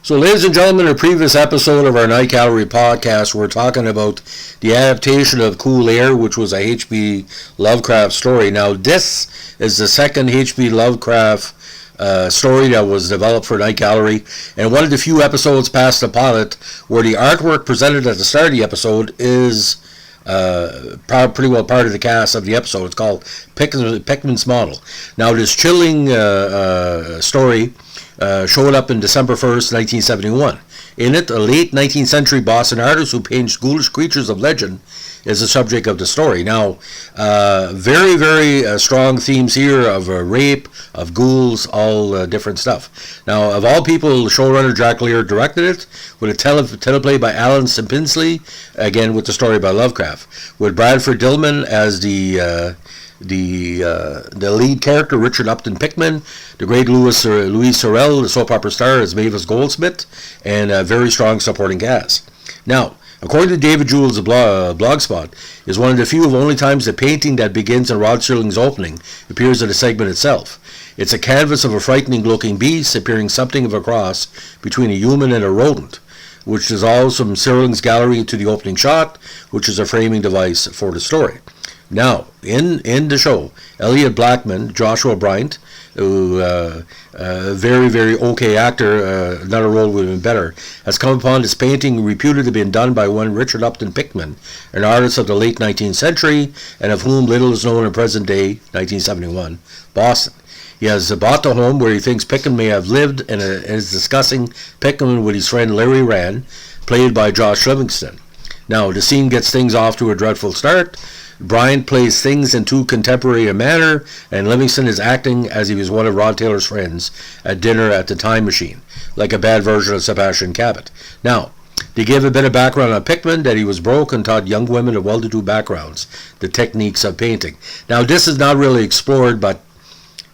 So, ladies and gentlemen, in a previous episode of our Night Gallery podcast, we're talking about the adaptation of Cool Air, which was a H.P. Lovecraft story. Now, this is the second H.P. Lovecraft story that was developed for Night Gallery, and one of the few episodes past the pilot where the artwork presented at the start of the episode is pretty well part of the cast of the episode. It's called Pickman's Model. Now, this chilling story showed up in December 1st, 1971. In it, a late 19th century Boston artist who paints ghoulish creatures of legend is the subject of the story. Now, very strong themes here of rape, of ghouls, all different stuff. Now, of all people, showrunner Jack Lear directed it, with a teleplay by Alan Simpinsley, again with the story by Lovecraft, with Bradford Dillman as the lead character, Richard Upton Pickman, the great Louise Sorel, the soap opera star, as Mavis Goldsmith, and a very strong supporting cast. Now, according to David Jewell's blogspot, is one of the few of only times the painting that begins in Rod Serling's opening appears in the segment itself. It's a canvas of a frightening-looking beast appearing something of a cross between a human and a rodent, which dissolves from Serling's gallery into the opening shot, which is a framing device for the story. Now, in the show, Elliot Blackman, Joshua Bryant, who very okay actor, another role would have been better, has come upon this painting reputed to have been done by one Richard Upton Pickman, an artist of the late 19th century, and of whom little is known in present day, 1971, Boston. He has bought the home where he thinks Pickman may have lived and is discussing Pickman with his friend Larry Rand, played by Josh Livingston. Now, the scene gets things off to a dreadful start. Bryant plays things in too contemporary a manner, and Livingston is acting as he was one of Rod Taylor's friends at dinner at the Time Machine, like a bad version of Sebastian Cabot. Now, they give a bit of background on Pickman, that he was broke and taught young women of well-to-do backgrounds the techniques of painting. Now, this is not really explored, but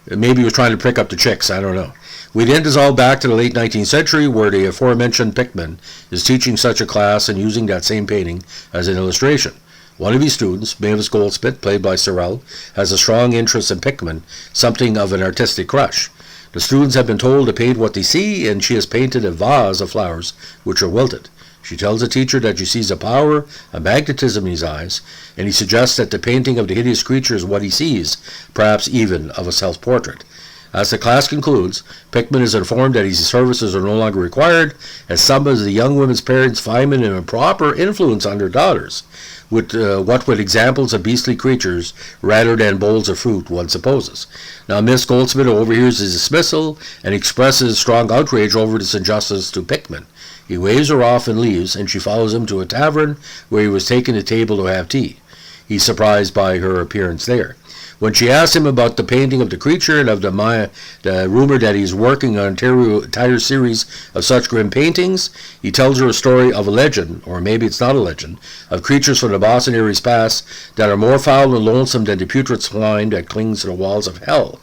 maybe he was trying to prick up the chicks, I don't know. We then dissolve back to the late 19th century, where the aforementioned Pickman is teaching such a class and using that same painting as an illustration. One of his students, Mavis Goldsmith, played by Sorel, has a strong interest in Pickman, something of an artistic crush. The students have been told to paint what they see, and she has painted a vase of flowers which are wilted. She tells the teacher that she sees a power, a magnetism in his eyes, and he suggests that the painting of the hideous creature is what he sees, perhaps even of a self-portrait. As the class concludes, Pickman is informed that his services are no longer required, as some of the young women's parents find him an improper influence on their daughters, with examples of beastly creatures rather than bowls of fruit, one supposes. Now, Miss Goldsmith overhears his dismissal and expresses strong outrage over this injustice to Pickman. He waves her off and leaves, and she follows him to a tavern where he was taken to table to have tea. He's surprised by her appearance there. When she asks him about the painting of the creature and of the rumor that he's working on an entire series of such grim paintings, he tells her a story of a legend, or maybe it's not a legend, of creatures from the Boston area's past that are more foul and lonesome than the putrid swine that clings to the walls of hell.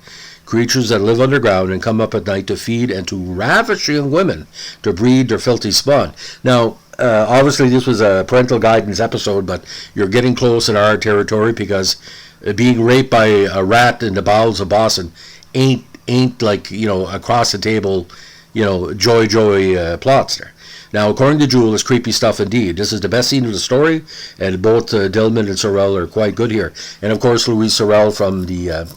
Creatures that live underground and come up at night to feed and to ravish young women to breed their filthy spawn. Now, obviously this was a parental guidance episode, but you're getting close in our territory, because being raped by a rat in the bowels of Boston ain't like, across the table, joy plots there. Now, according to Jewell, it's creepy stuff indeed. This is the best scene of the story, and both Dillman and Sorel are quite good here. And of course, Louise Sorel from the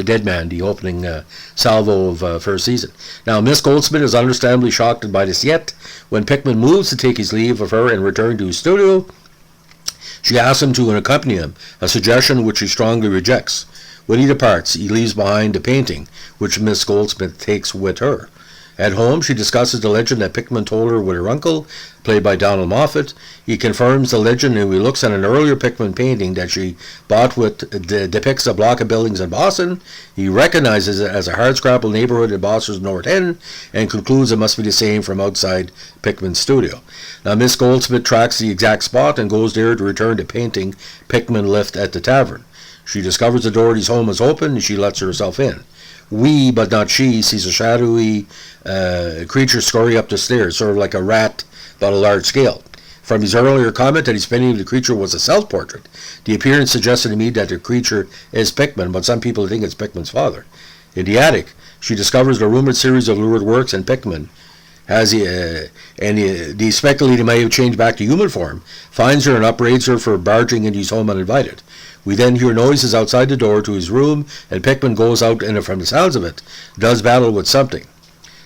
Dead Man, the opening salvo of first season. Now, Miss Goldsmith is understandably shocked by this, yet when Pickman moves to take his leave of her and return to his studio, she asks him to accompany him, a suggestion which he strongly rejects. When he departs, he leaves behind a painting, which Miss Goldsmith takes with her. At home, she discusses the legend that Pickman told her with her uncle, played by Donald Moffat. He confirms the legend, and he looks at an earlier Pickman painting that she bought depicts a block of buildings in Boston. He recognizes it as a hardscrabble neighborhood in Boston's North End, and concludes it must be the same from outside Pickman's studio. Now, Miss Goldsmith tracks the exact spot and goes there to return the painting Pickman left at the tavern. She discovers the door to his home is open, and she lets herself in. We, but not she, sees a shadowy creature scurry up the stairs, sort of like a rat, but a large scale. From his earlier comment that his painting of the creature was a self-portrait, the appearance suggested to me that the creature is Pickman, but some people think it's Pickman's father. In the attic, she discovers the rumored series of lurid works, and Pickman Has he, they speculate he may have changed back to human form, finds her and upbraids her for barging into his home uninvited. We then hear noises outside the door to his room, and Pickman goes out and, from the sounds of it, does battle with something.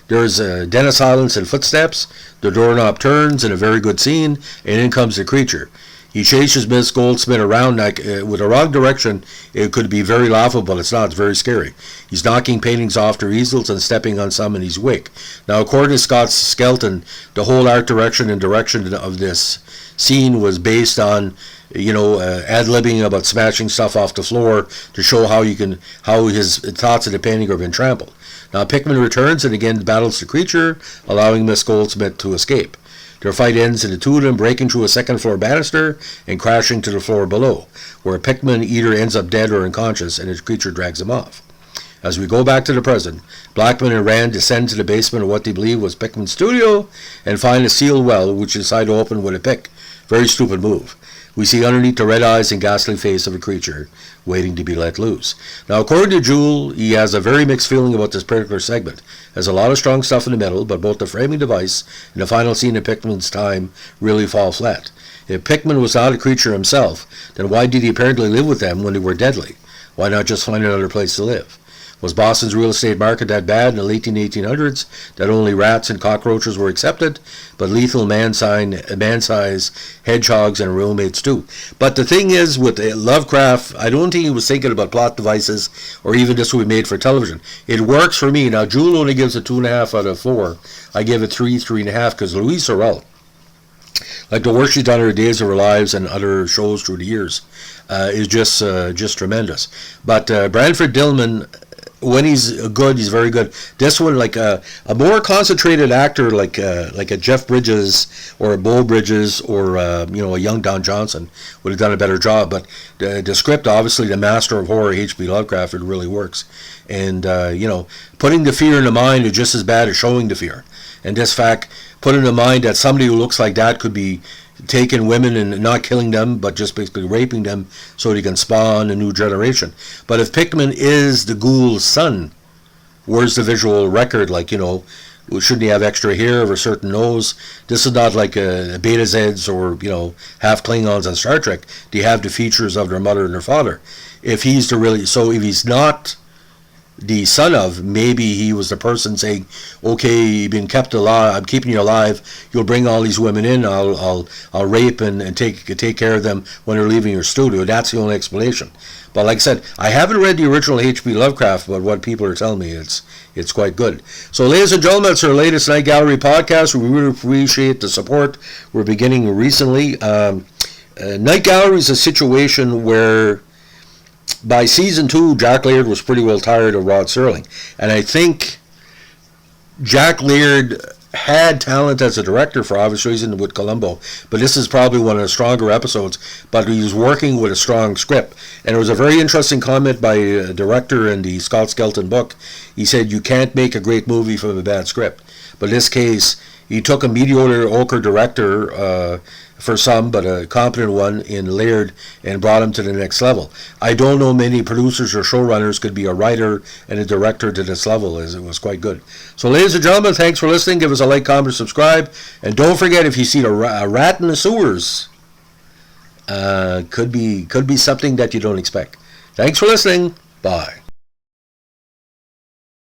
There's den of silence and footsteps, the doorknob turns in a very good scene, and in comes the creature. He chases Miss Goldsmith around like, with a wrong direction. It could be very laughable, but it's not. It's very scary. He's knocking paintings off their easels and stepping on some in his wake. Now, according to Scott Skelton, the whole art direction and direction of this scene was based on, ad-libbing about smashing stuff off the floor to show how his thoughts of the painting are being trampled. Now, Pickman returns and again battles the creature, allowing Miss Goldsmith to escape. Their fight ends in the two of them breaking through a second-floor banister and crashing to the floor below, where Pickman either ends up dead or unconscious, and the creature drags him off. As we go back to the present, Blackman and Rand descend to the basement of what they believe was Pickman's studio and find a sealed well, which they decide to open with a pick. Very stupid move. We see underneath the red eyes and ghastly face of a creature waiting to be let loose. Now, according to Jewell, he has a very mixed feeling about this particular segment. There's a lot of strong stuff in the middle, but both the framing device and the final scene of Pickman's time really fall flat. If Pickman was not a creature himself, then why did he apparently live with them when they were deadly? Why not just find another place to live? Was Boston's real estate market that bad in the late 1800s that only rats and cockroaches were accepted, but lethal man-sized hedgehogs and roommates too? But the thing is, with Lovecraft, I don't think he was thinking about plot devices or even this would be made for television. It works for me. Now, Jewell only gives it 2.5 out of 4. I give it 3.5, because Louise Sorel, like the work she's done in her Days of Her Lives and other shows through the years, is just tremendous. But Branford Dillman, when he's good, he's very good. This one, like a more concentrated actor, like a Jeff Bridges or a Beau Bridges or a young Don Johnson would have done a better job. But the script, obviously, the master of horror, H.P. Lovecraft, it really works. And putting the fear in the mind is just as bad as showing the fear. And this fact, putting in the mind that somebody who looks like that could be taking women and not killing them, but just basically raping them so he can spawn a new generation. But if Pickman is the ghoul's son, where's the visual record? Like, shouldn't he have extra hair or a certain nose? This is not like a Beta Zeds or, half Klingons on Star Trek. They have the features of their mother and their father. If he's if he's not the son of, maybe he was the person saying, okay, you've been kept alive, I'm keeping you alive, you'll bring all these women in, I'll rape and take care of them when they're leaving your studio. That's the only explanation. But like I said, I haven't read the original H.P. Lovecraft, but what people are telling me, it's quite good. So ladies and gentlemen, it's our latest Night Gallery podcast. We really appreciate the support we're beginning recently. Night Gallery is a situation where by season 2, Jack Laird was pretty well tired of Rod Serling. And I think Jack Laird had talent as a director for obvious reason with Columbo. But this is probably one of the stronger episodes. But he was working with a strong script. And there was a very interesting comment by a director in the Scott Skelton book. He said, you can't make a great movie from a bad script. But in this case, he took a mediocre director for some, but a competent one in Laird, and brought him to the next level. I don't know many producers or showrunners could be a writer and a director to this level, as it was quite good. So ladies and gentlemen, thanks for listening. Give us a like, comment, subscribe, and don't forget, if you see a rat in the sewers, could be something that you don't expect. Thanks for listening. Bye.